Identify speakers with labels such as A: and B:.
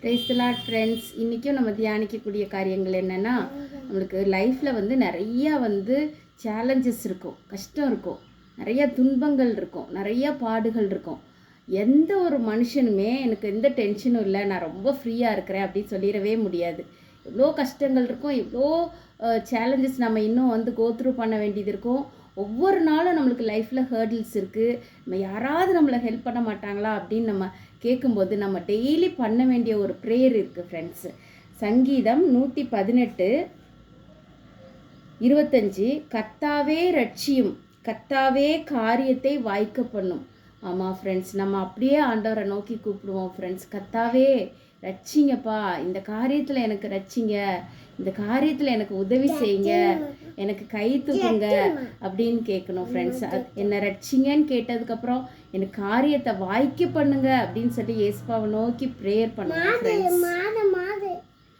A: Praise the Lord friends. இன்றைக்கும் நம்ம தியானிக்கக்கூடிய காரியங்கள் என்னென்னா, நம்மளுக்கு லைஃப்பில் வந்து நிறையா சேலஞ்சஸ் இருக்கும், கஷ்டம் இருக்கும், நிறைய துன்பங்கள் இருக்கும், நிறைய பாடுகள் இருக்கும். எந்த ஒரு மனுஷனுமே எனக்கு எந்த டென்ஷனும் இல்லை, நான் ரொம்ப ஃப்ரீயாக இருக்கிறேன் அப்படின்னு சொல்லிடவே முடியாது. எவ்வளோ கஷ்டங்கள் இருக்கும், எவ்வளோ சேலஞ்சஸ் நம்ம இன்னும் கோத்ரூ பண்ண வேண்டியது இருக்கும். ஒவ்வொரு நாளும் நம்மளுக்கு லைஃப்பில் ஹேர்டில்ஸ் இருக்குது. நம்ம யாராவது நம்மளை ஹெல்ப் பண்ண மாட்டாங்களா அப்படின்னு நம்ம கேட்கும்போது நம்ம டெய்லி பண்ண வேண்டிய ஒரு ப்ரேயர் இருக்குது ஃப்ரெண்ட்ஸு. சங்கீதம் 118:25, கர்த்தாவே ரட்சியும், கர்த்தாவே காரியத்தை வாய்க்க பண்ணும். ஆமாம் ஃப்ரெண்ட்ஸ், நம்ம அப்படியே ஆண்டவரை நோக்கி கூப்பிடுவோம் ஃப்ரெண்ட்ஸ். கர்த்தாவே ரட்சிங்கப்பா, இந்த காரியத்தில் எனக்கு ரட்சிங்க, இந்த காரியத்தில் எனக்கு உதவி செய்யுங்க, எனக்கு கை தூக்குங்க அப்படின்னு கேட்கணும் ஃப்ரெண்ட்ஸ். என்னை ரட்சிங்கன்னு கேட்டதுக்கப்புறம் எனக்கு காரியத்தை வாய்க்க பண்ணுங்க அப்படின்னு சொல்லி ஏசுப்பாவை நோக்கி ப்ரேயர் பண்ணுங்க ஃப்ரெண்ட்ஸ்.